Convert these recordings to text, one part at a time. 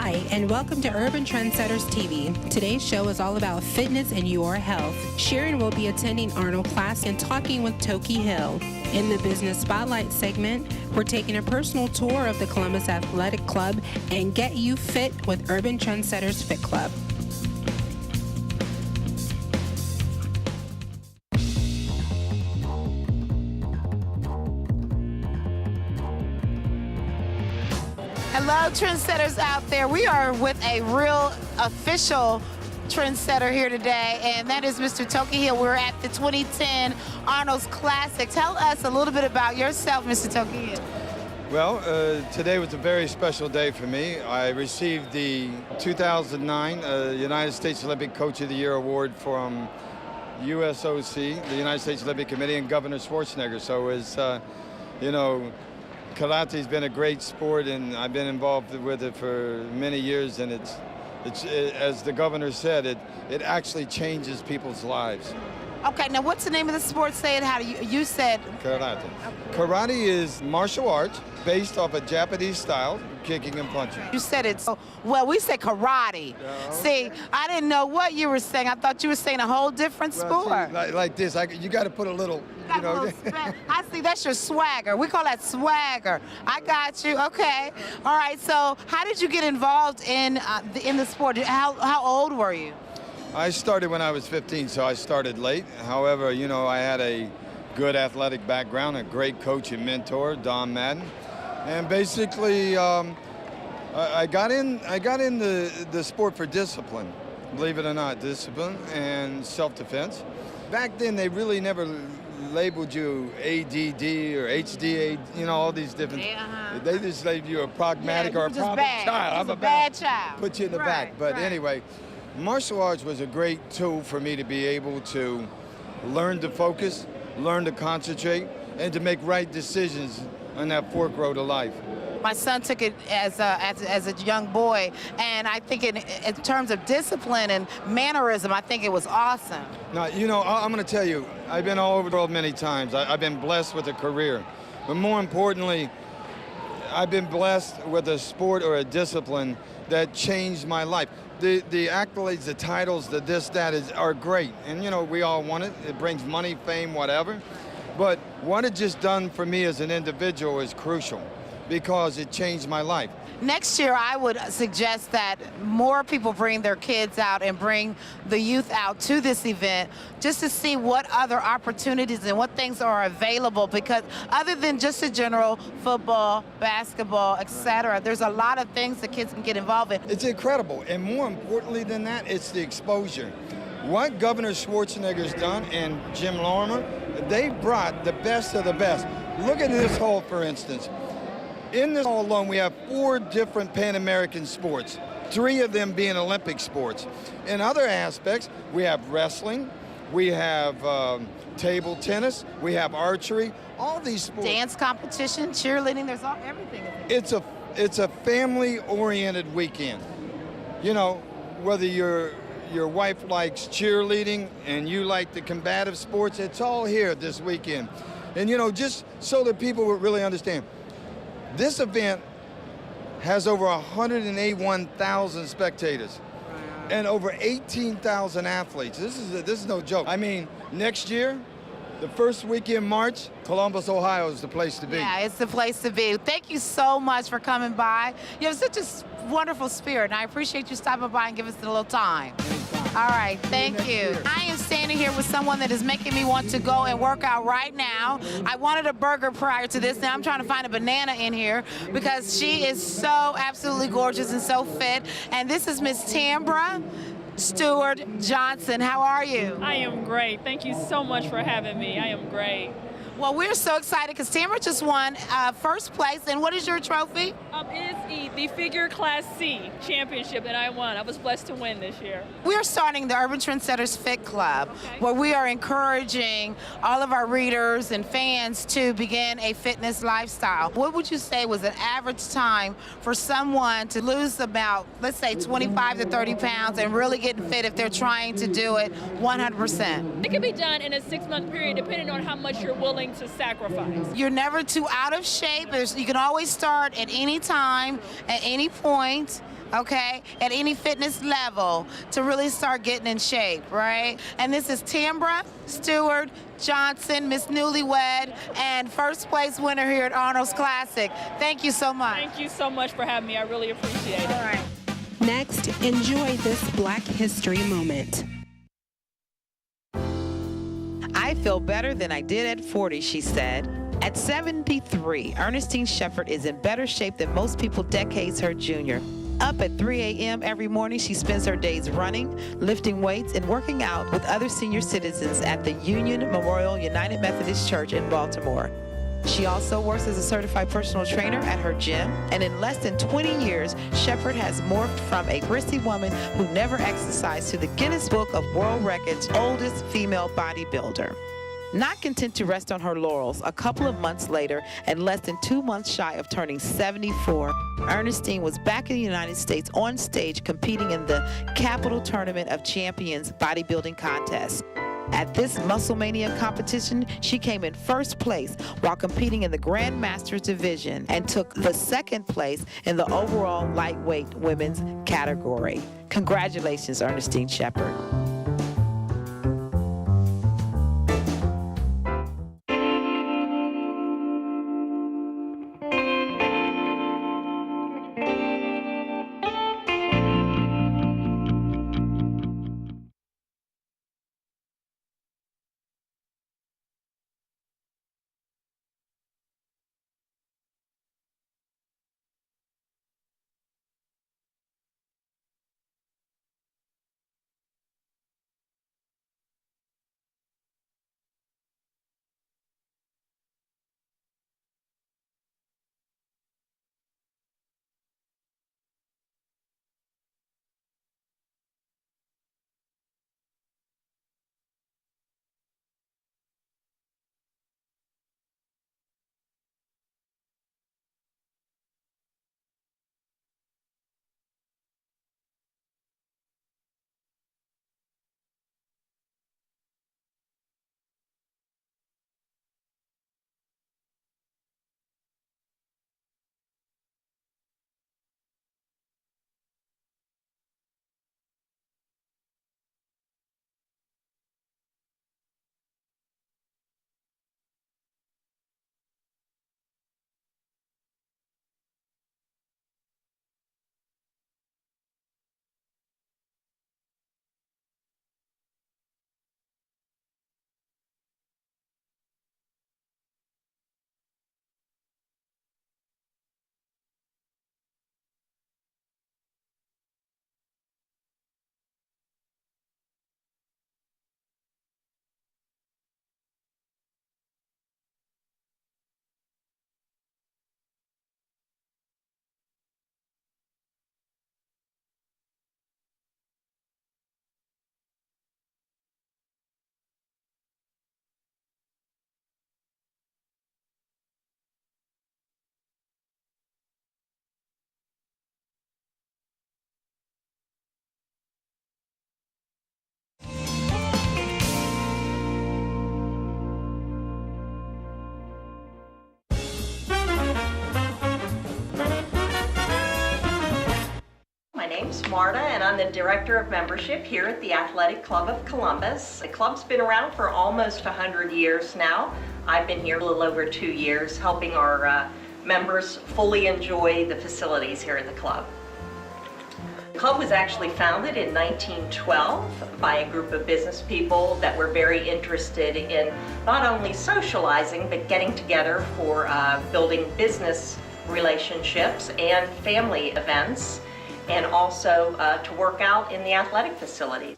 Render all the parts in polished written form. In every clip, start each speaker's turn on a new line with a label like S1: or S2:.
S1: Hi, and welcome to Urban Trendsetters TV. Today's show is all about fitness and your health. Sharon will be attending Arnold Classic and talking with Toki Hill. In the Business Spotlight segment, we're taking a personal tour of the Columbus Athletic Club and get you fit with Urban Trendsetters Fit Club.
S2: Hello, trendsetters out there. We are with a real official trendsetter here today, and that is Mr. Toki Hill. We're at the 2010 Arnold Classic. Tell us a little bit about yourself, Mr. Toki Hill.
S3: Well, today was a very special day for me. I received the 2009 United States Olympic Coach of the Year award from USOC, the United States Olympic Committee, and Governor Schwarzenegger. So it was, karate's been a great sport, and I've been involved with it for many years, and it's as the governor said, it actually changes people's lives.
S2: Okay, now what's the name of the sport? Say it how you said.
S3: Karate. Karate is martial arts based off a Japanese style, kicking and punching.
S2: You said it so well. We said karate.
S3: Yeah, okay.
S2: See, I didn't know what you were saying. I thought you were saying a whole different sport.
S3: See, like this, you got to put a little, you know.
S2: I see, that's your swagger. We call that swagger. I got you. Okay. All right. So, how did you get involved in the sport? How old were you?
S3: I started when I was 15, so I started late. However, you know, I had a good athletic background, a great coach and mentor, Don Madden, and basically I got in the sport for discipline, believe it or not, discipline and self-defense. Back then, they really never labeled you ADD or HDA, you know, all these different. They just labeled you a pragmatic or a problem child.
S2: I'm a bad child.
S3: Put you in the back. But anyway, martial arts was a great tool for me to be able to learn to focus, learn to concentrate, and to make right decisions on that fork road of life.
S2: My son took it as a young boy, and I think in terms of discipline and mannerism, I think it was awesome.
S3: Now, you know, I'm going to tell you, I've been all over the world many times. I've been blessed with a career. But more importantly, I've been blessed with a sport or a discipline that changed my life. The accolades, the titles, the this, that are great. And, you know, we all want it. It brings money, fame, whatever. But what it just done for me as an individual is crucial because it changed my life.
S2: Next year, I would suggest that more people bring their kids out and bring the youth out to this event just to see what other opportunities and what things are available, because other than just a general football, basketball, etc., there's a lot of things that kids can get involved in.
S3: It's incredible, and more importantly than that, it's the exposure. What Governor Schwarzenegger's done and Jim Lorimer, they brought the best of the best. Look at this hall, for instance. In this hall alone, we have 4 different Pan-American sports, 3 of them being Olympic sports. In other aspects, we have wrestling, we have table tennis, we have archery, all these sports.
S2: Dance competition, cheerleading, there's everything.
S3: It's a family-oriented weekend. You know, whether your wife likes cheerleading and you like the combative sports, it's all here this weekend. And, you know, just so that people would really understand, this event has over 181,000 spectators and over 18,000 athletes. This is no joke. I mean, next year, the first weekend in March, Columbus, Ohio is the place to be.
S2: Yeah, it's the place to be. Thank you so much for coming by. You have such a wonderful spirit, and I appreciate you stopping by and giving us a little time. All right, thank you. I am standing here with someone that is making me want to go and work out right now. I wanted a burger prior to this. Now I'm trying to find a banana in here because she is so absolutely gorgeous and so fit. And this is Miss Tambra Stewart Johnson. How are you?
S4: I am great. Thank you so much for having me. I am great.
S2: Well, we're so excited because Tambra just won first place. And what is your trophy?
S4: It's the Figure Class C championship that I won. I was blessed to win this year.
S2: We are starting the Urban Trendsetters Fit Club, where we are encouraging all of our readers and fans to begin a fitness lifestyle. What would you say was an average time for someone to lose about, let's say, 25 to 30 pounds and really get fit if they're trying to do it 100%?
S4: It can be done in a 6-month period, depending on how much you're willing willing to sacrifice.
S2: You're never too out of shape. You can always start at any time, at any point, okay, at any fitness level to really start getting in shape, right? And this is Tambra Stewart Johnson, Miss Newlywed, and first place winner here at Arnold's Classic. Thank you so much.
S4: Thank you so much for having me. I really appreciate it.
S2: All right.
S1: Next, enjoy this Black History moment.
S5: I feel better than I did at 40, she said. At 73, Ernestine Shepard is in better shape than most people decades her junior. Up at 3 a.m. every morning, she spends her days running, lifting weights, and working out with other senior citizens at the Union Memorial United Methodist Church in Baltimore. She also works as a certified personal trainer at her gym, and in less than 20 years, Shepard has morphed from a prissy woman who never exercised to the Guinness Book of World Records' oldest female bodybuilder. Not content to rest on her laurels, a couple of months later, and less than 2 months shy of turning 74, Ernestine was back in the United States on stage competing in the Capital Tournament of Champions bodybuilding contest. At this Musclemania competition, she came in first place while competing in the Grand Masters division and took the second place in the overall lightweight women's category. Congratulations, Ernestine Shepard.
S6: My name's Marta, and I'm the Director of Membership here at the Athletic Club of Columbus. The club's been around for almost 100 years now. I've been here a little over 2 years, helping our members fully enjoy the facilities here at the club. The club was actually founded in 1912 by a group of business people that were very interested in not only socializing, but getting together for building business relationships and family events, and also to work out in the athletic facilities.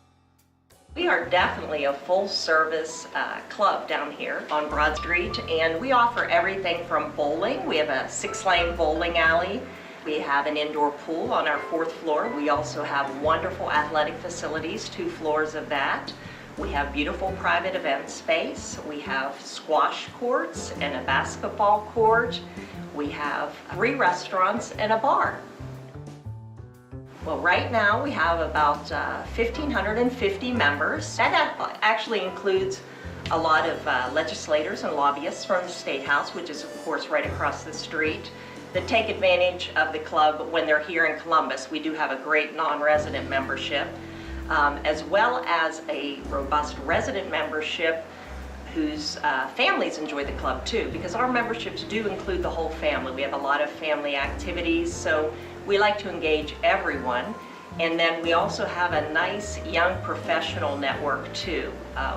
S6: We are definitely a full-service club down here on Broad Street, and we offer everything from bowling. We have a 6-lane bowling alley. We have an indoor pool on our 4th floor. We also have wonderful athletic facilities, 2 floors of that. We have beautiful private event space. We have squash courts and a basketball court. We have 3 restaurants and a bar. Well, right now we have about 1,550 members. That actually includes a lot of legislators and lobbyists from the State House, which is of course right across the street, that take advantage of the club when they're here in Columbus. We do have a great non-resident membership, as well as a robust resident membership whose families enjoy the club too, because our memberships do include the whole family. We have a lot of family activities, so we like to engage everyone. And then we also have a nice young professional network too.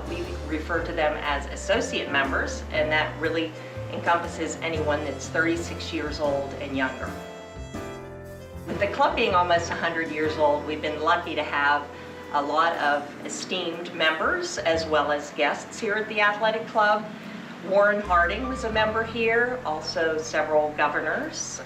S6: We refer to them as associate members, and that really encompasses anyone that's 36 years old and younger. With the club being almost 100 years old, we've been lucky to have a lot of esteemed members as well as guests here at the athletic club. Warren Harding was a member here, also several governors,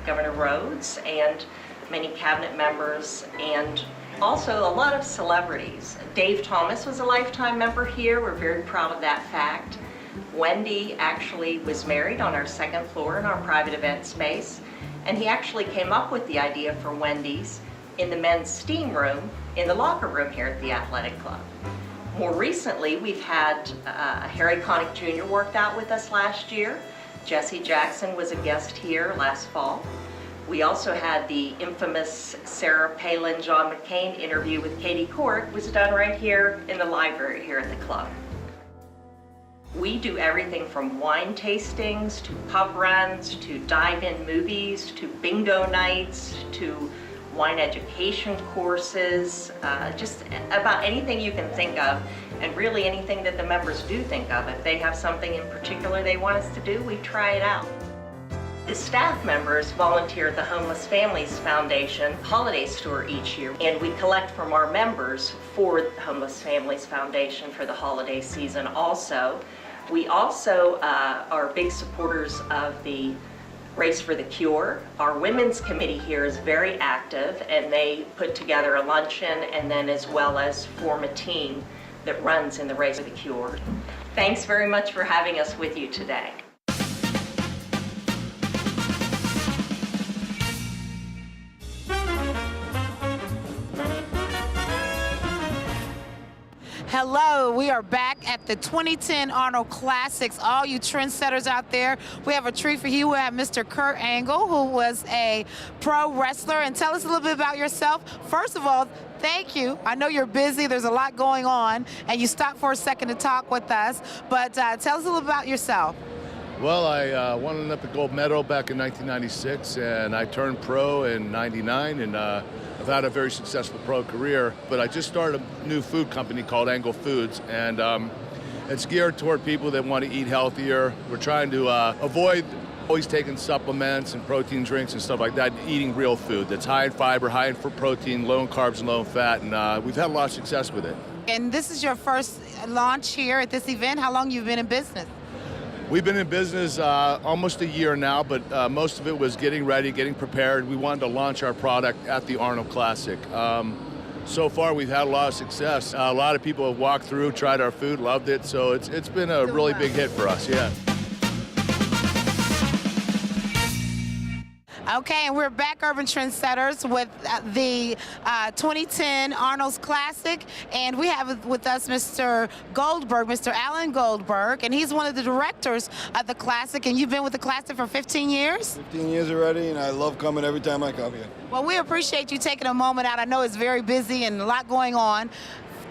S6: Governor Rhodes, and many cabinet members, and also a lot of celebrities. Dave Thomas was a lifetime member here. We're very proud of that fact. Wendy actually was married on our second floor in our private event space, and he actually came up with the idea for Wendy's in the men's steam room in the locker room here at the athletic club. More recently, we've had Harry Connick Jr. worked out with us last year. Jesse Jackson was a guest here last fall. We also had the infamous Sarah Palin, John McCain interview with Katie Couric, was done right here in the library here at the club. We do everything from wine tastings, to pub runs, to dive-in movies, to bingo nights, to wine education courses, just about anything you can think of, and really anything that the members do think of. If they have something in particular they want us to do, we try it out. The staff members volunteer at the Homeless Families Foundation holiday store each year, and we collect from our members for the Homeless Families Foundation for the holiday season also. We also are big supporters of the Race for the Cure. Our women's committee here is very active, and they put together a luncheon and then as well as form a team that runs in the Race for the Cure. Thanks very much for having us with you today.
S2: Hello, we are back at the 2010 Arnold Classics. All you trendsetters out there, we have a treat for you. We have Mr. Kurt Angle, who was a pro wrestler. And tell us a little bit about yourself. First of all, thank you. I know you're busy. There's a lot going on, and you stopped for a second to talk with us. But tell us a little about yourself.
S7: Well, I won an Olympic gold medal back in 1996, and I turned pro in '99, and I've had a very successful pro career. But I just started a new food company called Angle Foods, and it's geared toward people that want to eat healthier. We're trying to avoid always taking supplements and protein drinks and stuff like that, eating real food that's high in fiber, high in protein, low in carbs and low in fat, and we've had a lot of success with it.
S2: And this is your first launch here at this event. How long you've been in business?
S7: We've been in business almost a year now, but most of it was getting ready, getting prepared. We wanted to launch our product at the Arnold Classic. So far, we've had a lot of success. A lot of people have walked through, tried our food, loved it, so it's been a really big hit for us, yeah.
S2: Okay, and we're back, Urban Trendsetters, with the 2010 Arnold's Classic, and we have with us Mr. Goldberg, Mr. Alan Goldberg, and he's one of the directors of the Classic, and you've been with the Classic for 15 years?
S8: 15 years already, and I love coming every time I come here.
S2: Well, we appreciate you taking a moment out. I know it's very busy and a lot going on.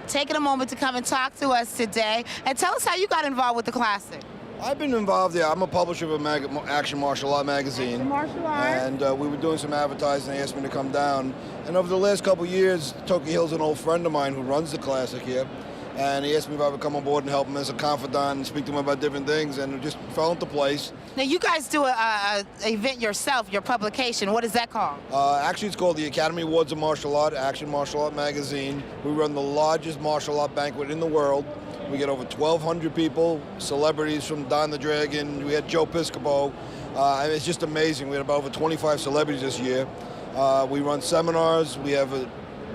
S2: Taking a moment to come and talk to us today, and tell us how you got involved with the Classic.
S8: I've been involved there. I'm a publisher of Action Martial Art magazine.
S2: Martial Arts.
S8: And we were doing some advertising. They asked me to come down. And over the last couple of years, Toki Hill's an old friend of mine who runs the Classic here. And he asked me if I would come on board and help him as a confidant and speak to him about different things. And it just fell into place.
S2: Now, you guys do an event yourself, your publication. What is that called?
S8: Actually, it's called the Academy Awards of Martial Art, Action Martial Art magazine. We run the largest martial art banquet in the world. We get over 1,200 people, celebrities from Don the Dragon. We had Joe Piscopo. And it's just amazing. We had about over 25 celebrities this year. We run seminars. We have a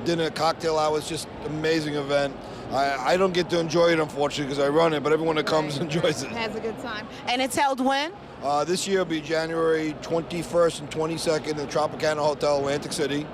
S8: dinner, cocktail hour. It's just an amazing event. I don't get to enjoy it, unfortunately, because I run it, but everyone that comes enjoys it.
S2: Has a good time. And it's held when?
S8: This year will be January 21st and 22nd in the Tropicana Hotel, Atlantic City.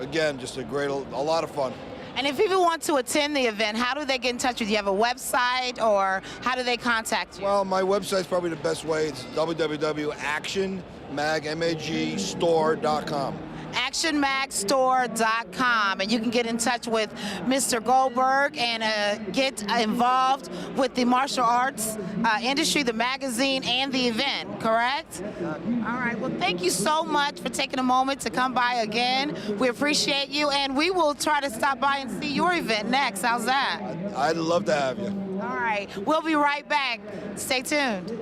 S8: Again, just a lot of fun.
S2: And if people want to attend the event, how do they get in touch with you? You have a website, or how do they contact you?
S8: Well, my website's probably the best way. It's www.actionmagstore.com.
S2: actionmagstore.com, and you can get in touch with Mr. Goldberg and get involved with the martial arts industry, the magazine, and the event, correct? All right, well, thank you so much for taking a moment to come by again. We appreciate you, and we will try to stop by and see your event next. How's that?
S8: I'd love to have you.
S2: All right, we'll be right back. Stay tuned.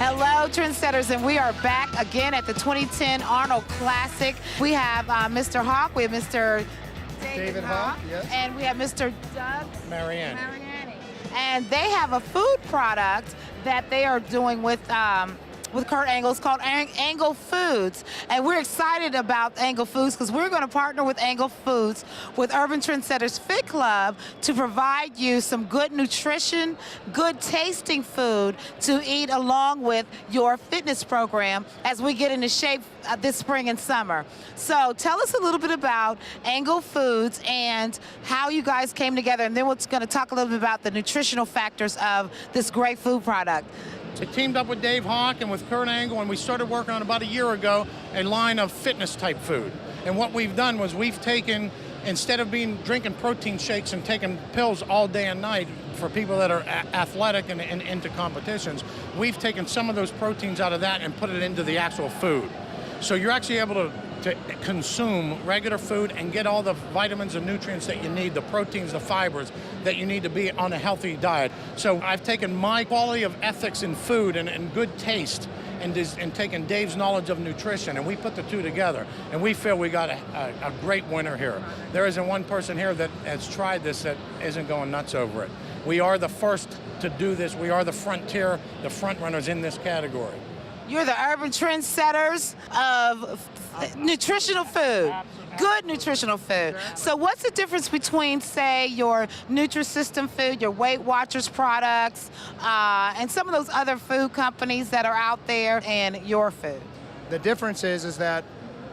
S2: Hello, Trendsetters, and we are back again at the 2010 Arnold Classic. We have Mr. Hawk, we have Mr. David Hawk,
S9: yes.
S2: And we have Mr. Doug
S9: Mariani.
S2: And they have a food product that they are doing with Kurt Angle. It's called Angle Foods. And we're excited about Angle Foods because we're going to partner with Angle Foods with Urban Trendsetters Fit Club to provide you some good nutrition, good tasting food to eat along with your fitness program as we get into shape this spring and summer. So tell us a little bit about Angle Foods and how you guys came together, and then we're going to talk a little bit about the nutritional factors of this great food product.
S9: I teamed up with Dave Hawk and with Kurt Angle, and we started working on about a year ago a line of fitness type food. And what we've done was we've taken, instead of drinking protein shakes and taking pills all day and night for people that are athletic and into competitions, we've taken some of those proteins out of that and put it into the actual food. So you're actually able to consume regular food and get all the vitamins and nutrients that you need, the proteins, the fibers that you need to be on a healthy diet. So I've taken my quality of ethics in food and good taste and taken Dave's knowledge of nutrition, and we put the two together. And we feel we got a great winner here. There isn't one person here that has tried this that isn't going nuts over it. We are the first to do this. We are the frontier, the front runners in this category.
S2: You're the urban trendsetters of nutritional food. Good nutritional food. So what's the difference between, say, your Nutrisystem food, your Weight Watchers products, and some of those other food companies that are out there, and your food?
S10: The difference is that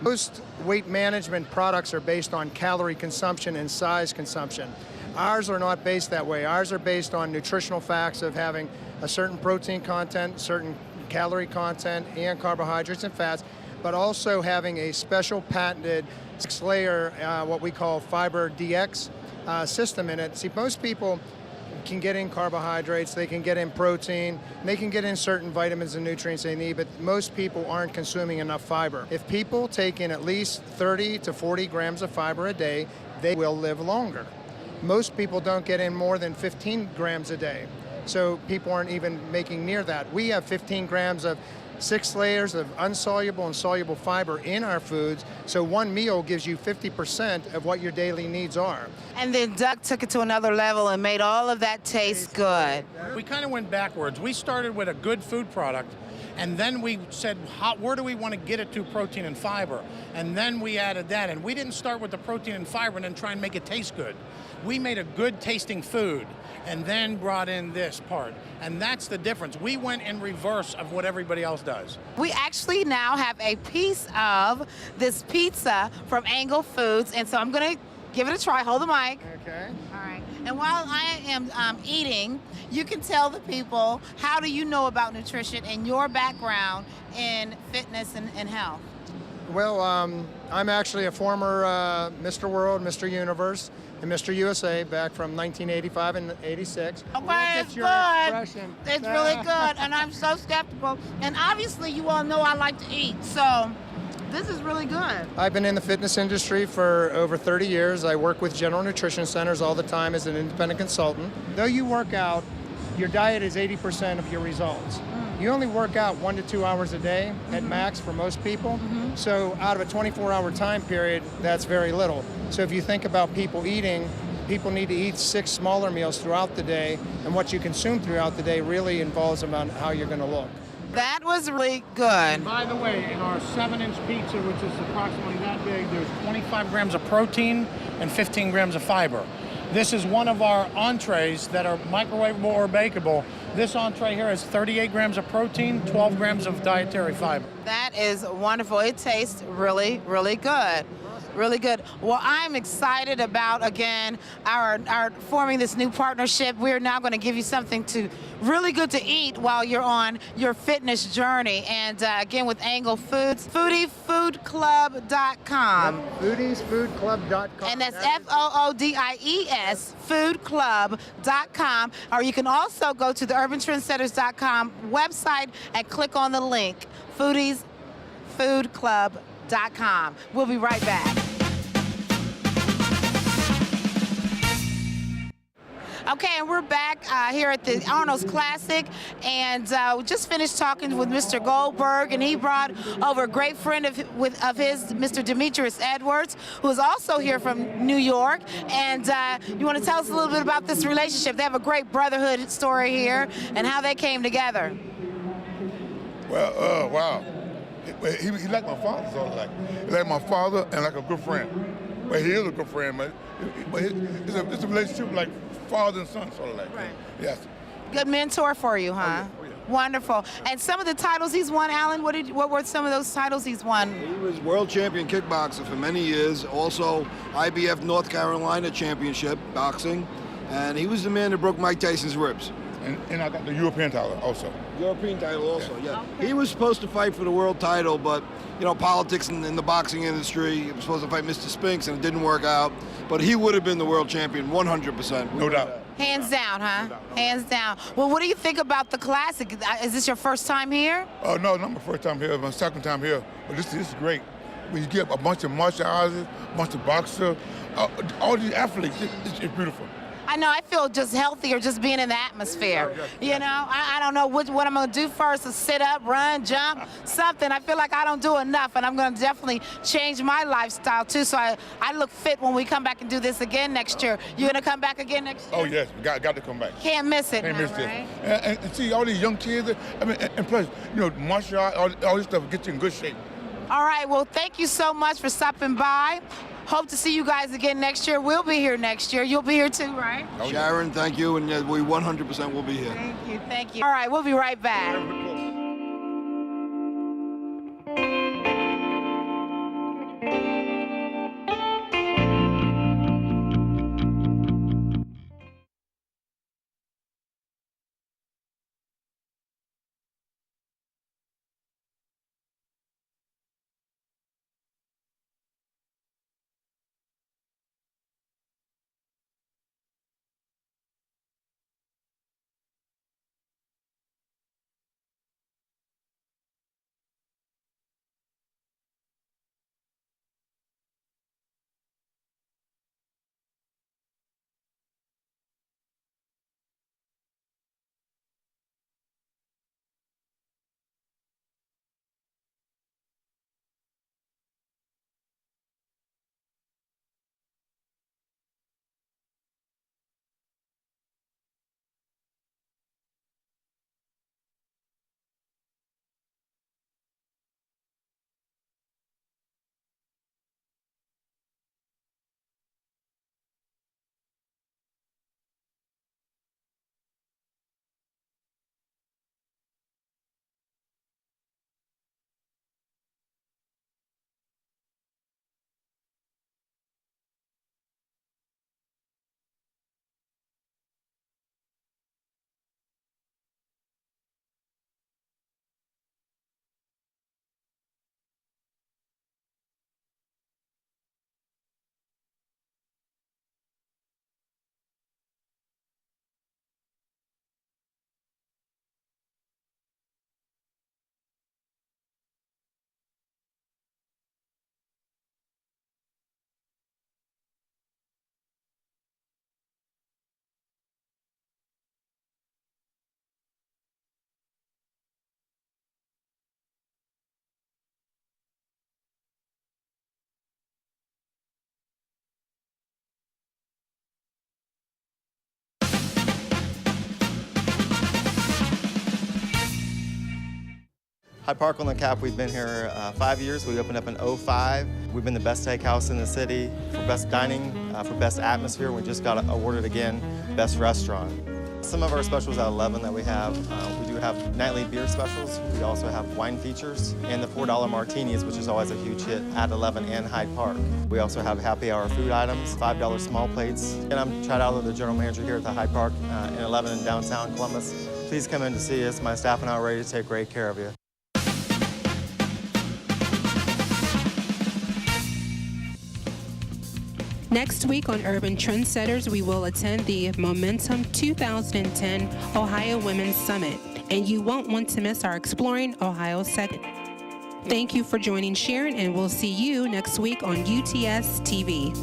S10: most weight management products are based on calorie consumption and size consumption. Ours are not based that way. Ours are based on nutritional facts of having a certain protein content, certain calorie content, and carbohydrates and fats, but also having a special patented 6-layer, what we call Fiber DX system in it. See, most people can get in carbohydrates, they can get in protein, they can get in certain vitamins and nutrients they need, but most people aren't consuming enough fiber. If people take in at least 30 to 40 grams of fiber a day, they will live longer. Most people don't get in more than 15 grams a day, so people aren't even making near that. We have 15 grams of 6 layers of unsoluble and soluble fiber in our foods, so one meal gives you 50% of what your daily needs are.
S2: And then Doug took it to another level and made all of that taste good.
S9: We kind of went backwards. We started with a good food product, and then we said, where do we want to get it to, protein and fiber? And then we added that, and we didn't start with the protein and fiber and then try and make it taste good. We made a good tasting food and then brought in this part. And that's the difference. We went in reverse of what everybody else does.
S2: We actually now have a piece of this pizza from Angle Foods, and so I'm gonna give it a try. Hold the mic.
S10: Okay.
S2: All right. And while I am eating, you can tell the people, how do you know about nutrition and your background in fitness and health?
S10: Well, I'm actually a former Mr. World, Mr. Universe, and Mr. USA back from 1985 and 86.
S2: Okay, it's good. It's really good, and I'm so skeptical. And obviously, you all know I like to eat, so this is really good.
S10: I've been in the fitness industry for over 30 years. I work with general nutrition centers all the time as an independent consultant. Though you work out, your diet is 80% of your results. You only work out 1 to 2 hours a day at max for most people. So out of a 24-hour time period, that's very little. So if you think about people eating, people need to eat 6 smaller meals throughout the day, and what you consume throughout the day really involves about how you're going to look.
S2: That was really good.
S9: And by the way, in our 7-inch pizza, which is approximately that big, there's 25 grams of protein and 15 grams of fiber. This is one of our entrees that are microwavable or bakeable. This entree here has 38 grams of protein, 12 grams of dietary fiber.
S2: That is wonderful. It tastes really, really good. Really good. Well, I'm excited about, again, our forming this new partnership. We're now going to give you something to really good to eat while you're on your fitness journey. And again, with Angle Foods, foodiesfoodclub.com.
S10: Foodiesfoodclub.com.
S2: And that's FOODIES, foodclub.com. Or you can also go to the UrbanTrendsetters.com website and click on the link, foodiesfoodclub.com. We'll be right back. Okay, and we're back here at the Arnold Classic, and we just finished talking with Mr. Goldberg, and he brought over a great friend of his, Mr. Demetrius Edwards, who is also here from New York. And you want to tell us a little bit about this relationship? They have a great brotherhood story here, and how they came together.
S11: Well, wow. He like my father, sort of like. He like my father and like a good friend. But he is a good friend, but it's a relationship like father and son, sort of like.
S2: Right.
S11: Yes.
S2: Good mentor for you, huh?
S11: Oh, yeah.
S2: Wonderful. And some of the titles he's won, Alan, what were some of those titles he's won?
S8: He was world champion kickboxer for many years, also IBF North Carolina championship boxing, and he was the man that broke Mike Tyson's ribs.
S11: And I got the European title also.
S8: European title also, yeah.
S2: Okay.
S8: He was supposed to fight for the world title, but, you know, politics in the boxing industry, he was supposed to fight Mr. Spinks, and it didn't work out. But he would have been the world champion 100%.
S11: No doubt.
S2: Hands down, huh? Hands down. Well, what do you think about the Classic? Is this your first time here?
S11: Oh, no, not my first time here, my second time here. But this is great. When you get a bunch of martial artists, a bunch of boxers, all these athletes, it's beautiful.
S2: I know, I feel just healthier just being in the atmosphere. You know, I don't know what I'm going to do first, is sit up, run, jump, something. I feel like I don't do enough, and I'm going to definitely change my lifestyle, too, so I look fit when we come back and do this again next year. You going to come back again next year?
S11: Oh, yes, we got to come back.
S2: Can't miss it.
S11: Can't miss
S2: right?
S11: this. And see, all these young kids, I mean, and plus, you know, martial art, all this stuff gets you in good shape.
S2: All right, well, thank you so much for stopping by. Hope to see you guys again next year. We'll be here next year. You'll be here too, right?
S8: Oh, Sharon, thank you, and we 100% will be here.
S2: Thank you, thank you. All right, we'll be right back.
S12: Hyde Park on the Cap, we've been here 5 years. We opened up in '05. We've been the best steakhouse in the city for best dining, for best atmosphere. We just got awarded again best restaurant. Some of our specials at 11 that we have, we do have nightly beer specials. We also have wine features and the $4 martinis, which is always a huge hit at 11 and Hyde Park. We also have happy hour food items, $5 small plates. And I'm Chad Adler, the general manager here at the Hyde Park in 11 in downtown Columbus. Please come in to see us. My staff and I are ready to take great care of you.
S1: Next week on Urban Trendsetters, we will attend the Momentum 2010 Ohio Women's Summit, and you won't want to miss our Exploring Ohio segment. Thank you for joining Sharon, and we'll see you next week on UTSTV.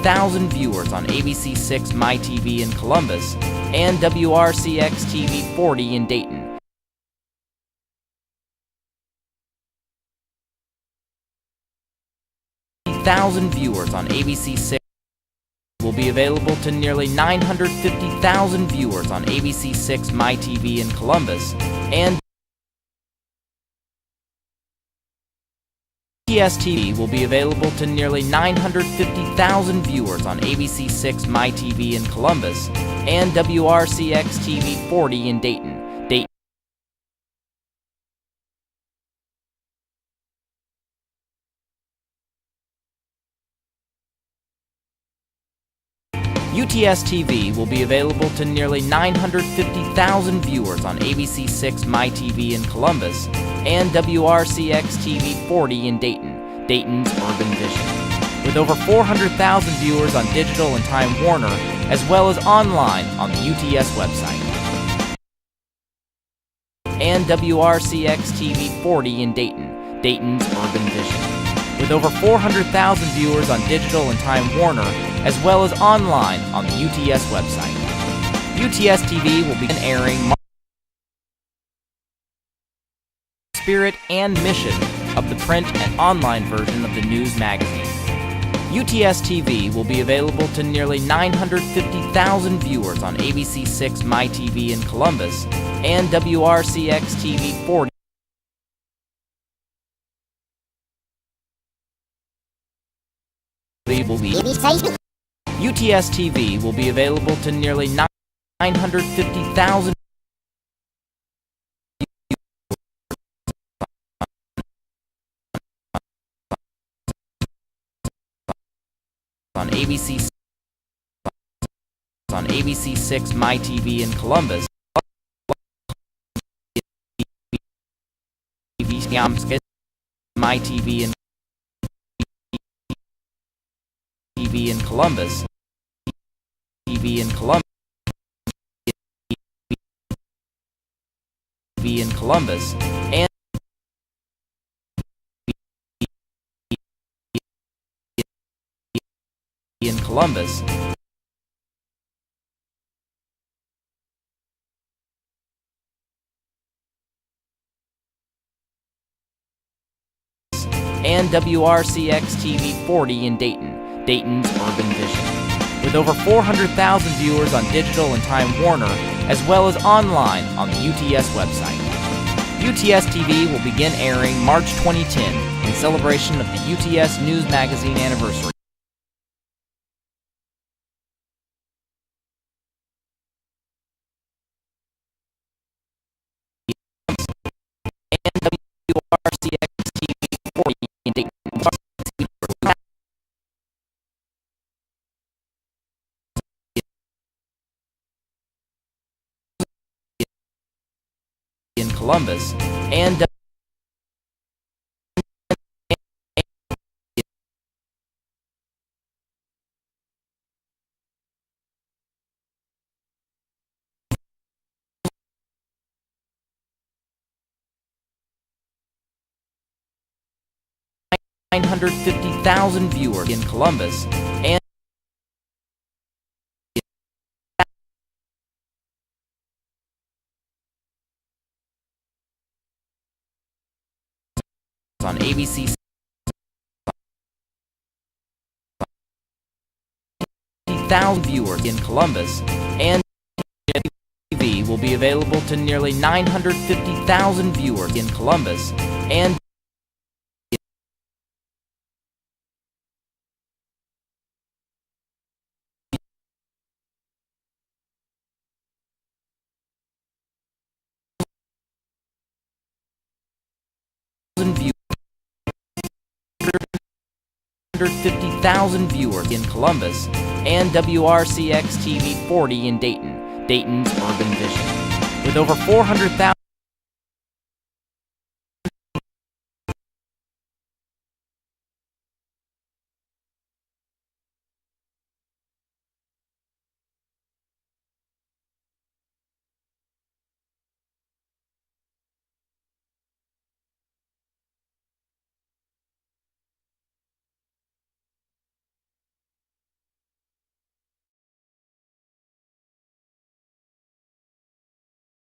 S13: 150,000 viewers on ABC6 MyTV in Columbus and WRCX-TV 40 in Dayton. Thousand viewers on ABC6 will be available to nearly 950,000 viewers on ABC6 MyTV in Columbus and UTSTV will be available to nearly 950,000 viewers on ABC6 MyTV in Columbus and WRCX-TV 40 in Dayton. UTSTV will be available to nearly 950,000 viewers on ABC6 MyTV in Columbus and WRCX-TV 40 in Dayton, Dayton's Urban Vision. With over 400,000 viewers on digital and Time Warner, as well as online on the UTS website. And WRCX-TV 40 in Dayton, Dayton's Urban Vision. With over 400,000 viewers on digital and Time Warner, as well as online on the UTS website. UTS TV will begin airing spirit and mission of the print and online version of the news magazine. UTS TV will be available to nearly 950,000 viewers on ABC6 MyTV in Columbus and WRCX-TV 40. UTS TV will be available to nearly 950,000 on ABC6 MyTV in Columbus. MyTV in TV in Columbus. TV in Columbus. TV in Columbus and in Columbus. And WRCX-TV 40 in Dayton, Dayton's Urban Vision. With over 400,000 viewers on digital and Time Warner, as well as online on the UTS website. UTS TV will begin airing March 2010 in celebration of the UTS News Magazine anniversary. And WRCX-TV 40 in Dayton. In Columbus and $950,000 viewers in Columbus and on ABC 1,000 viewers in Columbus and TV will be available to nearly 950,000 viewers in Columbus and viewers. 150,000 viewers in Columbus and WRCX-TV 40 in Dayton, Dayton's Urban Vision. With over 400,000